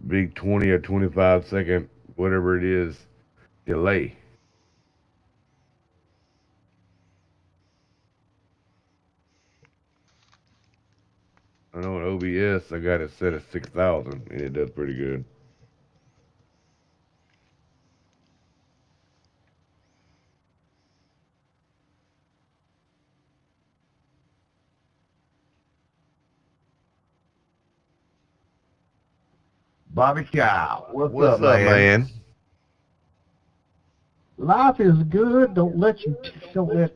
big 20 or 25 second, whatever it is, delay. I know in OBS I got it set at 6,000 and it does pretty good. Bobby Chow, what's What's up, man? Life is good. Don't let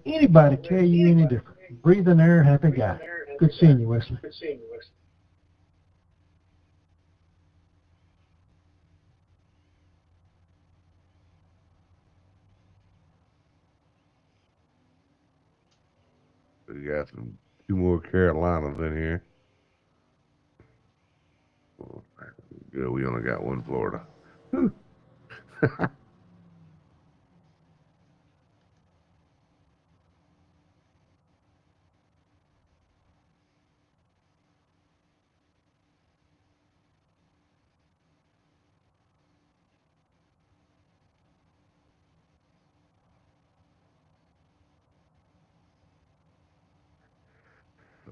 anybody tell you any different. Breathing air, happy guy. Good seeing you, Wesley. We got two more Carolinas in here. Oh, good, we only got one Florida.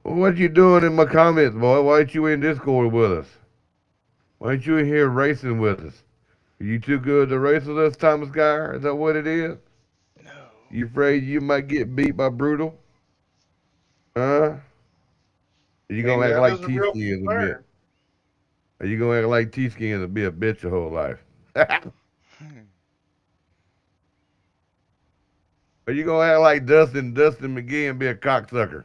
What you doing in my comments, boy? Why ain't you in Discord with us? Why ain't you in here racing with us? Are you too good to race with us, Thomas Guy? Is that what it is? No. You afraid you might get beat by Brutal? Huh? Are you gonna act like T-Skins a bit? Are you gonna act like T-Skins and be a bitch your whole life? Are you gonna act like Dustin McGee and be a cocksucker?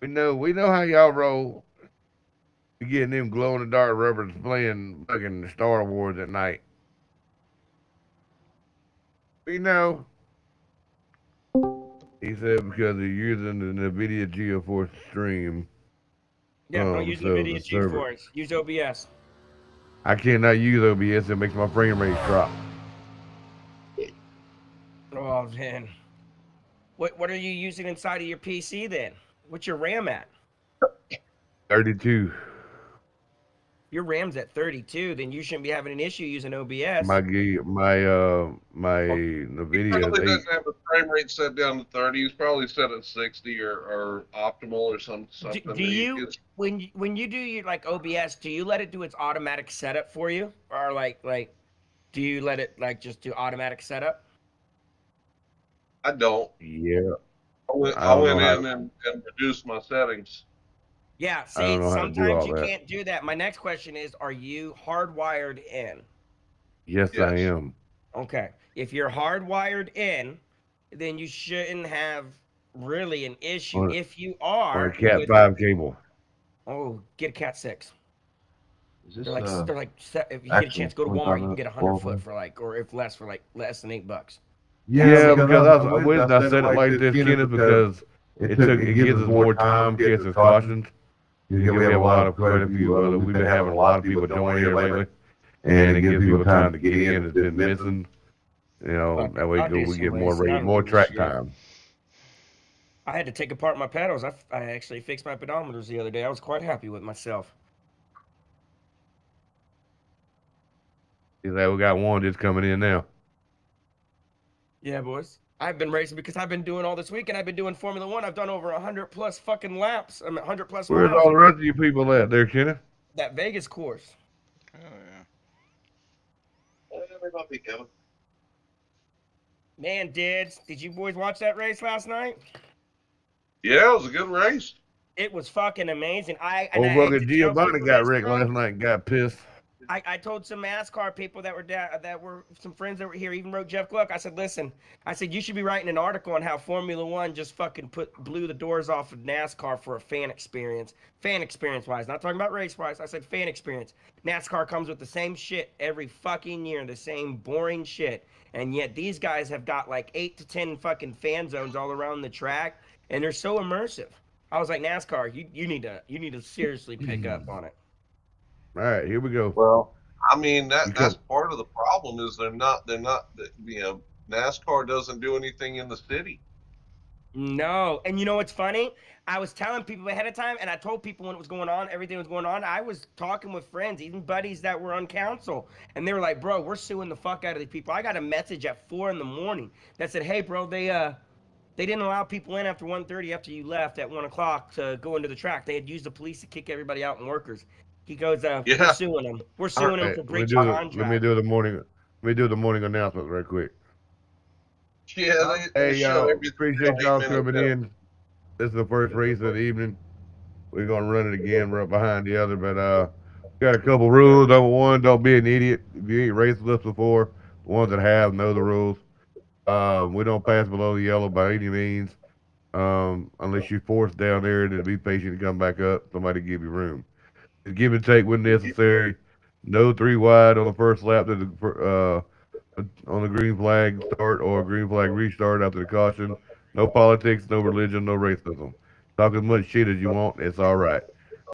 we know how y'all roll. You getting them glow in the dark rubbers playing fucking Star Wars at night. We know. He said because they're using the NVIDIA GeForce stream. Yeah, don't use NVIDIA GeForce. Use OBS. I cannot use OBS. It makes my frame rate drop. Oh, man. What are you using inside of your PC then? What's your RAM at? 32. Your RAM's at 32, then you shouldn't be having an issue using OBS. My NVIDIA He probably doesn't have the frame rate set down to 30. He's probably set at 60 or optimal or something. Do you when you do your like OBS, do you let it do its automatic setup for you, or like do you let it like just do automatic setup? I don't. Yeah. I went in and reduced my settings. Yeah, see, sometimes you can't do that. My next question is, are you hardwired in? Yes, I am. Okay. If you're hardwired in, then you shouldn't have really an issue. If you are... Or a Cat 5 cable. Oh, get a Cat 6. Is they're like, if you get a chance, go to Walmart, you can get a 100-foot for like, or if less, for like less than $8. Yeah, because I said it like this, Kenneth, because it gives us more time in case there's cautions. We have a lot of we've been having a lot of people join here lately, and it gives people time to get in that's been missing. You know, that way we get more track time. I had to take apart my pedals. I actually fixed my pedometers the other day. I was quite happy with myself. He's like, we got one just coming in now. Yeah, boys. I've been racing because I've been doing all this weekend. I've been doing Formula One. I've done over 100+ fucking laps. I mean, 100+ miles. Where's all the rest of you people at there, Kenneth? That Vegas course. Oh, yeah. Man, did you boys watch that race last night? Yeah, it was a good race. It was fucking amazing. Fucking Giovanni got wrecked last night and got pissed. I told some NASCAR people that were some friends that were here, even wrote Jeff Gluck. I said, listen, you should be writing an article on how Formula One just fucking blew the doors off of NASCAR for a fan experience wise. Not talking about race wise. I said fan experience. NASCAR comes with the same shit every fucking year, the same boring shit. And yet these guys have got like 8 to 10 fucking fan zones all around the track, and they're so immersive. I was like, NASCAR, you need to seriously pick up on it. All right, here we go. Well, I mean that's part of the problem is they're not NASCAR doesn't do anything in the city. No, and you know what's funny? I was telling people ahead of time, and I told people when it was going on, everything was going on. I was talking with friends, even buddies that were on council, and they were like, "Bro, we're suing the fuck out of these people." I got a message at 4 in the morning that said, "Hey, bro, they didn't allow people in after 1:30 after you left at 1 o'clock to go into the track. They had used the police to kick everybody out and workers." He goes, "We're Yeah. suing them. We're suing them Hey, for let me breach do of the contract." let me do the morning. Let me do the morning announcement right quick. Yeah, they Hey show y'all, everything appreciate 8 y'all minutes coming out. in. This is the first race of the evening. We're gonna run it again right behind the other, but got a couple rules. Number one, don't be an idiot. If you ain't raced with us before, the ones that have know the rules. We don't pass below the yellow by any means. Unless you're forced down there, then be patient and come back up. Somebody give you room. Give and take when necessary. No 3 wide on the first lap to on the green flag start or green flag restart after the caution. No politics, no religion, no racism. Talk as much shit as you want. It's all right.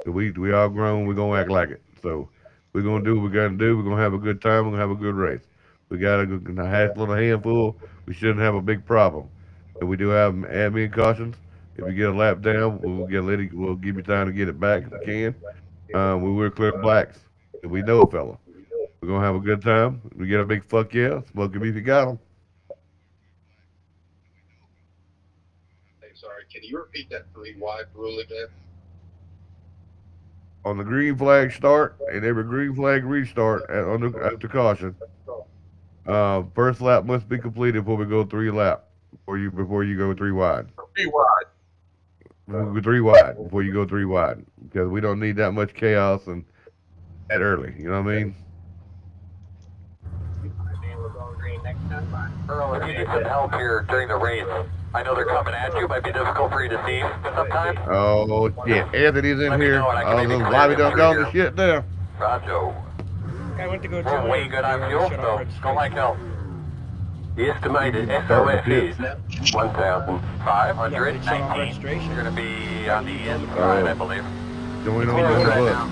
We all grown. We're gonna act like it. So we're gonna do what we gotta do. We're gonna have a good time. We're gonna have a good race. We got a little handful. We shouldn't have a big problem. And we do have admin cautions. If you get a lap down, we'll give you time to get it back if we can. We will clear blacks. If we know a fella. We're gonna have a good time. We get a big fuck yeah. Smoke him if you got him. Hey, sorry, can you repeat that 3 wide rule again? On the green flag start and every green flag restart after caution. First lap must be completed before we go 3 lap. Before you go 3 wide. 3 wide. Before we go 3 wide. Before you go 3 wide. Because we don't need that much chaos and that early. You know what I mean? Earl, if you need some help here during the race, I know they're coming at you. It might be difficult for you to see sometimes. Oh shit. Anthony's in Let me here. know and I can maybe clear Bobby him done through gone here. to shit now. Roger. I went to go We're way good on fuel, so don't like help. The estimated SOS is 1,519. You're going to be on the inside, I believe. Going on Closed the right bus. now.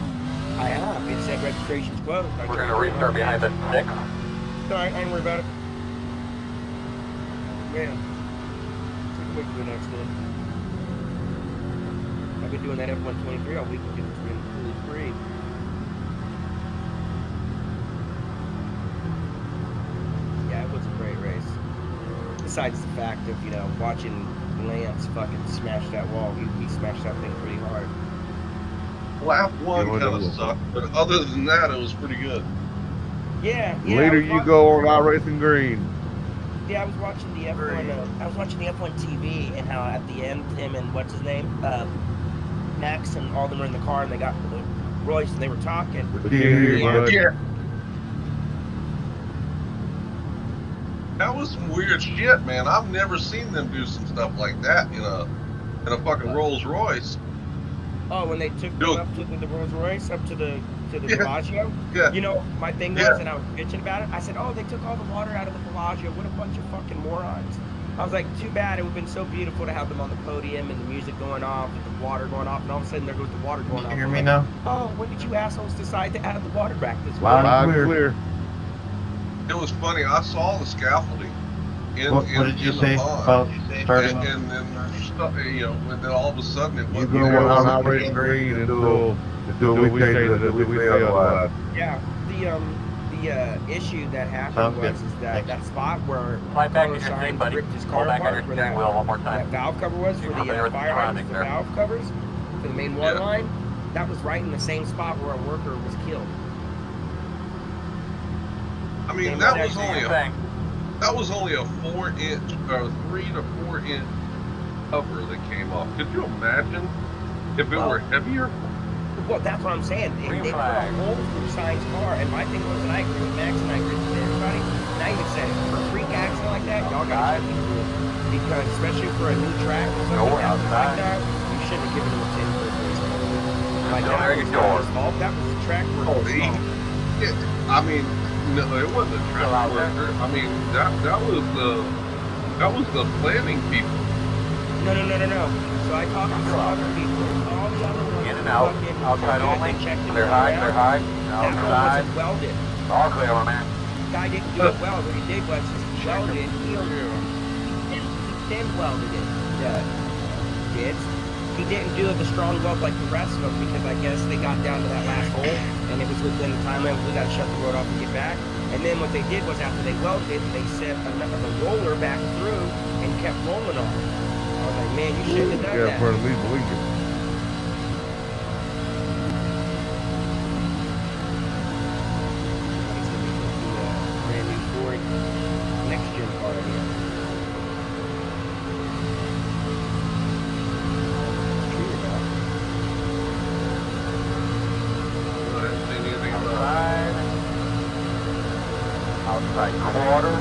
I have. It said registration's closed. We're going to restart behind the 6. Sorry, I ain't worried about it. Man, we can wait for the next one. I've been doing that F-123 all week because it's been really free. Yeah, it was a great race. Besides the fact of, watching Lance fucking smash that wall. He smashed that thing pretty hard. Lap 1 kind of sucked, but other than that, it was pretty good. Yeah. Later you go on iRacing Green. Yeah, I was watching the F1. I was watching the F1 TV, and how at the end, him and what's his name, Max, and all of them were in the car, and they got Royce, and they were talking. Yeah. That was some weird shit, man. I've never seen them do some stuff like that in a fucking Rolls Royce. Oh, when they took them up to the Rolls Royce, up to the Bellagio. Yeah. My thing was, and I was bitching about it. I said, "Oh, they took all the water out of the Bellagio. What a bunch of fucking morons." I was like, "Too bad. It would have been so beautiful to have them on the podium and the music going off, and the water going off, and all of a sudden there goes the water going off." You hear me now? Oh, when did you assholes decide to add the water back this way? Loud and clear. It was funny. I saw the scaffolding What did you say about starting? and then and then all of a sudden it You wasn't go there. on iRacing Green until we say that we say otherwise. Yeah, the issue that happened was that spot where Slide back to Carlos your seat, Sainz buddy. ripped his Pull car back on your apart, where steering wheel one more that time. valve cover was for the familiar with fire the hydrants, the surroundings there. valve covers for the main water line. That was right in the same spot where a worker was killed. I mean, that was only a 4-inch or 3 to 4 inch cover that came off. Could you imagine if it were heavier? Well, that's what I'm saying. They put a hole through Sainz's car, and my thing was, and I agree with Max, and I agree with everybody. Now you said it, for a freak accident like that, y'all got to check these rules. Because especially for a new track or something like that, you shouldn't have given them a 10 for a race. Like that was not his fault. That was the track worker's fault. I mean, no, it wasn't the track worker. I mean, that was the planning people. No. So I talked to some other people. All the other ones In and out. Outside only. Clear high. That one Outside. wasn't welded. All clear, my man. The guy didn't do it well. What he did was he welded it. He thin welded it. did. He didn't do the strong weld like the rest of them because I guess they got down to that last hole and it was within the time limit. We got to shut the road off and get back. And then what they did was after they welded it, they set the roller back through and kept rolling on it. I was like, man, you shouldn't have done that. Yeah, for at least a week. Brand new Ford next gen car here. Outside quarter.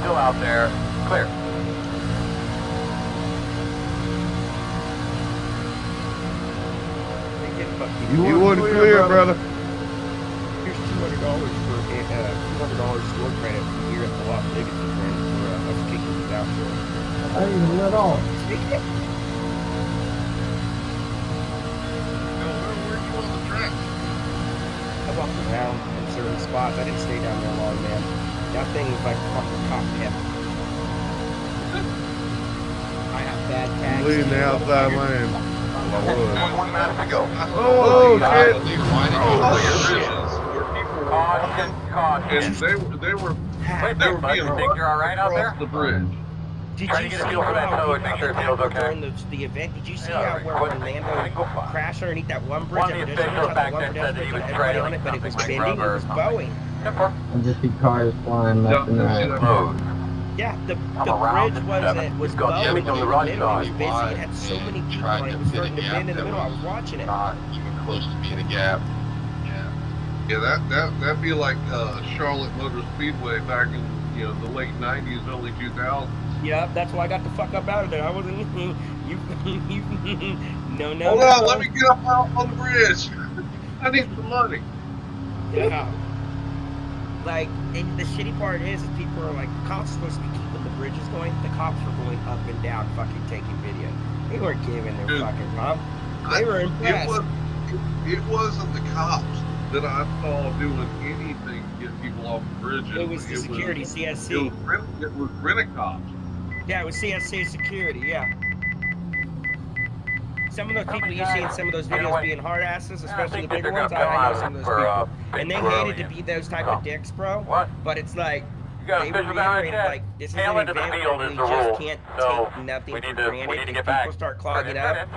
Still out there. Clear. You wasn't clear, brother. Here's $200 for $200 store credit here at the Las Vegas event for us kicking these out for. I didn't even let on. I walked around in certain spots. I didn't stay down there long, man. That thing was like fucking top heavy. I have bad tags. Leading the outside lane. One minute to go. Oh, shit. Caution, caution. And they were being You're all right out there? across the bridge. Did Try to you get a see feel for that how toe and make sure it feels okay. during the event? Did you see Yeah, how where right. Orlando crashed underneath that one bridge? One of the officials back there said that he was everybody on trailing it, but it was something like bending, it rubber was or something. bowing. I just see cars flying left and right. Yeah, the around bridge the was seven. it was It's got bowing Jimmy in on the the right middle. It was side. busy. It had so many people. Like, it was starting to bend in the middle. I was watching it. Not even close to being a gap. Yeah, that'd be like Charlotte Motor Speedway back in the late '90s, early 2000s. Yeah, that's why I got the fuck up out of there. I wasn't you. No. Hold on, let me get up on the bridge. I need some money. Yeah. Like, and the shitty part is people are like, the cops are supposed to be keeping the bridges going. The cops were going up and down, fucking taking video. They weren't giving their fucking rump. They were impressed. It wasn't the cops that I saw doing anything to get people off the bridges. It was the security, CSC. It was rent-a-cops. Yeah, it was CSC security, yeah. Some of those people you see in some of those videos being hard asses, especially the bigger ones, I know some of those people. And they hated to be those type of dicks, bro. But it's like, they were reiterating, like, this is an event where we just can't take nothing for granted. If people start clogging up,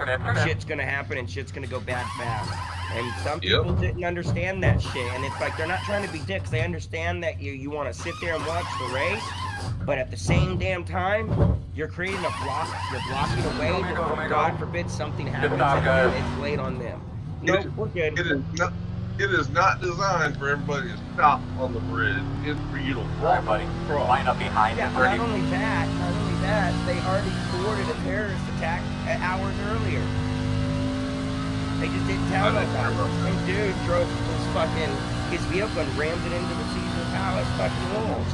shit's gonna happen and shit's gonna go bad fast. And some people didn't understand that shit. And it's like, they're not trying to be dicks. They understand that you want to sit there and watch the race, but at the same damn time, you're creating a block. You're blocking a way. God forbid something happens and it's laid on them. No, we're good. It is not designed for everybody to stop on the bridge. It's for you to walk, buddy. across. Line up behind Yeah, not only that, they already thwarted a terrorist attack hours earlier. They just didn't tell nobody. Some dude drove his vehicle and rammed it into the Caesar Palace fucking walls.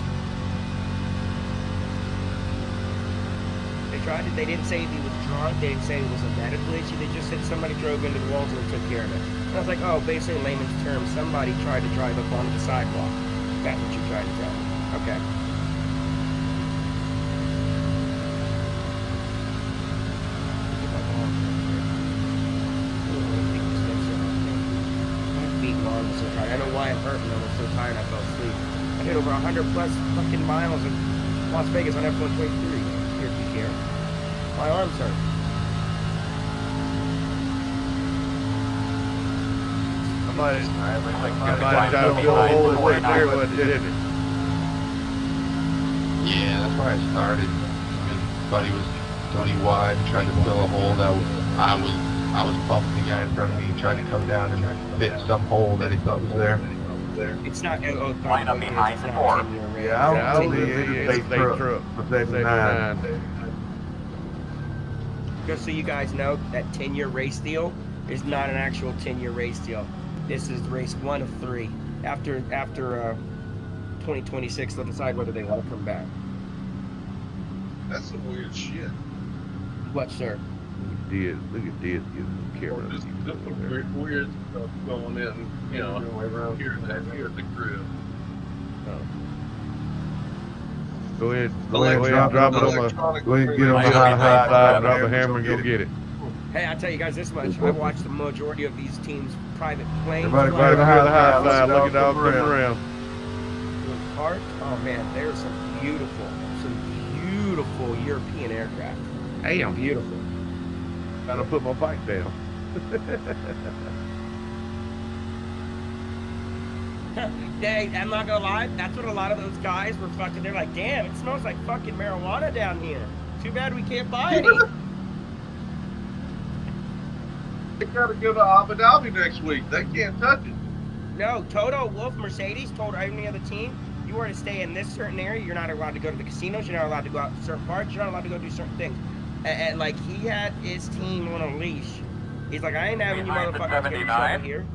They didn't say he was drunk, they didn't say it was a medical issue, they just said somebody drove into the walls and took care of it. And I was like, oh, basically in layman's terms, somebody tried to drive up onto the sidewalk. That's what you tried to tell me. Okay. I don't know why I'm hurting. I was so tired I fell asleep. I hit over 100 plus fucking miles in Las Vegas on F-123. Here, if you care. My arms hurt. I might have got to go all the way there, but didn't it? Yeah, that's where I started. I mean, thought he was Tony wide, trying to fill a hole that I was bumping the guy in front of me, trying to come down and fit some hole that he thought was there. It's not. Line up behind the door. Yeah, I was in the state truck for 79. Just so you guys know, that 10-year race deal is not an actual 10-year race deal. This is race 1 of 3. After 2026, they'll decide whether they want to come back. That's some weird shit. What, sir? Look at this getting the camera. Just some weird stuff going in, here at the crib. Oh. Go ahead, drop it on my, Go ahead and get on the high high side, drop a hammer and go get it. Hey, I'll tell you guys this much. I've watched the majority of these teams' private planes. Everybody Right go on to the high side, look at all coming around. Park. Oh man, there's some beautiful European aircraft. Damn. Beautiful. Gotta put my bike down. Hey, I'm not gonna lie, that's what a lot of those guys were fucking, they're like, damn, it smells like fucking marijuana down here. Too bad we can't buy any. They gotta go to Abu Dhabi next week. They can't touch it. No, Toto Wolff Mercedes told any other team, you were to stay in this certain area, you're not allowed to go to the casinos, you're not allowed to go out to certain parts, you're not allowed to go do certain things. And like, he had his team on a leash. He's like, I ain't having you motherfuckers get trouble here.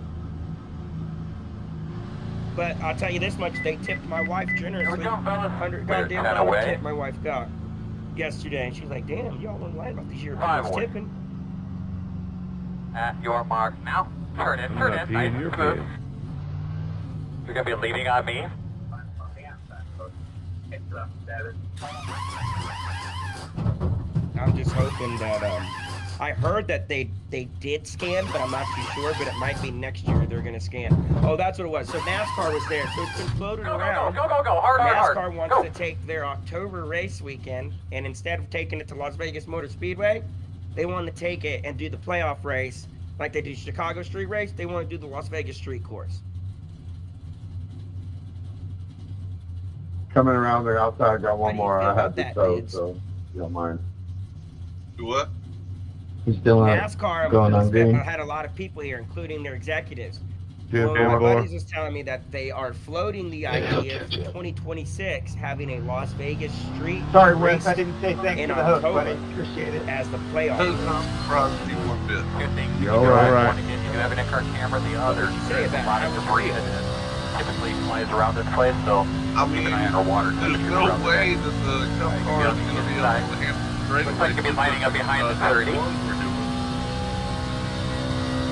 But I'll tell you this much, they tipped my wife generously. 100 goddamn dollar tip my wife got yesterday. And she was like, damn, y'all don't lie about these Europeans tipping. At your mark now. Turn in, nice and smooth. You're gonna be leaning on me. I'm just hoping that, I heard that they did scan, but I'm not too sure, but it might be next year they're gonna scan. Oh, that's what it was. So NASCAR was there, so it's been floated around. Go, hard, NASCAR wants to take their October race weekend, and instead of taking it to Las Vegas Motor Speedway, they want to take it and do the playoff race, like they do Chicago Street Race, they want to do the Las Vegas Street Course. Coming around there outside, got one more I had to that, tow, dudes? so you don't mind. Do what? He's still NASCAR going on green. had a lot of people here, including their executives. Yeah, One of my buddies was telling me that they are floating the idea of 2026 having a Las Vegas Street Sorry, race Wes, I didn't say thanks in for the hook, October buddy. Appreciate it. as the playoff. Doesn't surprise me one bit. Good thing. You're all right. One again, you do have an in-car camera. The other, Say there's a that. lot of debris that typically flies around this place, so I keep mean, an eye on our water. there's no way that the cup car is going to be able to handle the straight. Looks like you'll be lining up behind the 30.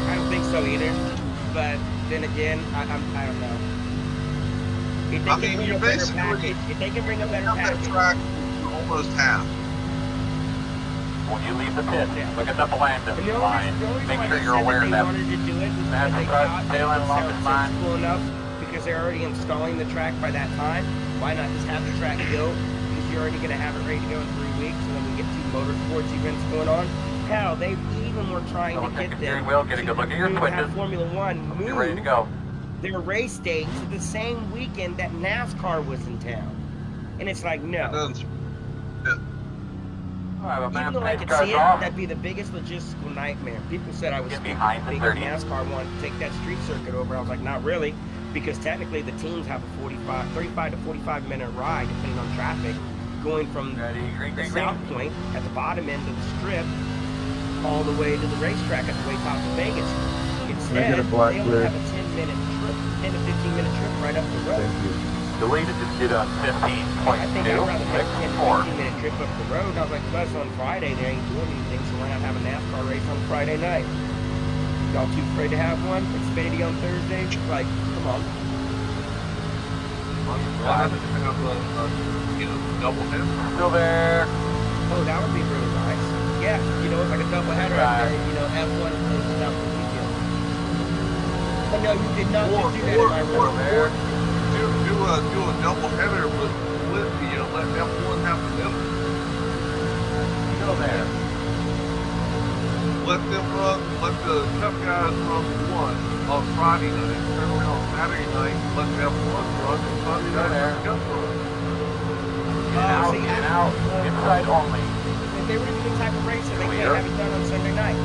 I don't think so either. But then again, I don't know. If they I can mean, bring you a better basically package, if they can bring a better that package. track almost half. When you leave the pit, look at the Blandon And the line. only Make reason sure I you're said aware that of they that. wanted to do it was That's because they the thought tail end along this line. cool enough because they're already installing the track by that time. Why not just have the track built? Because you're already going to have it ready to go in 3 weeks, and then we get 2 motorsports events going on. Hell, they even were trying to get them Get a good look at your to twitches. have Formula One move Get ready to go. their race date to the same weekend that NASCAR was in town. And it's like, no. Even though I could see it, that'd be the biggest logistical nightmare. People said I was stupid thinking NASCAR wanted to take that street circuit over. I was like, not really, because technically the teams have a 35 to 45 minute ride, depending on traffic, going from the south point at the bottom end of the strip all the way to the racetrack at the way top of Vegas. Instead, they only have a 10 to 15 minute trip right up the road. Deleted just did a 15.2. I think I'd rather take a 10 to 15 minute trip up the road. I was like, plus on Friday they ain't doing anything, so why not have a NASCAR race on Friday night? Y'all too afraid to have one? Xfinity on Thursday? Like, come on. Double header. Still there. Oh, that would be really nice. Yeah, you know, it's like a double header right there. You know, F1 closes out the weekend. But no, you did not just do that in my room. Do a double header with you know, let F1 have the middle. Still there. Let the Cup guys run one on Friday night, turn around Saturday night, let F1 run on Sunday night. Cup run. In out, inside only. If they were doing the type of racing, they can't have it done on Sunday night.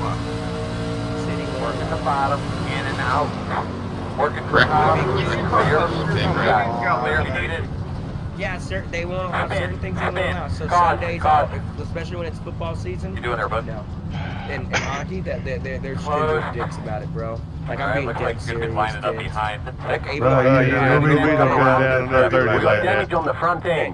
Wow. Working the bottom, in and out. Working the top, clear. Yeah, sir. They won't allow certain things they won't allow. So God, Sundays, especially when it's football season. You doing there, bud? No. And hockey, they're stringent dicks about it, bro. Like, I'm being dead serious. Lining up behind. Like, Right, yeah, we don't go down another 30 like that. Damage on the front end.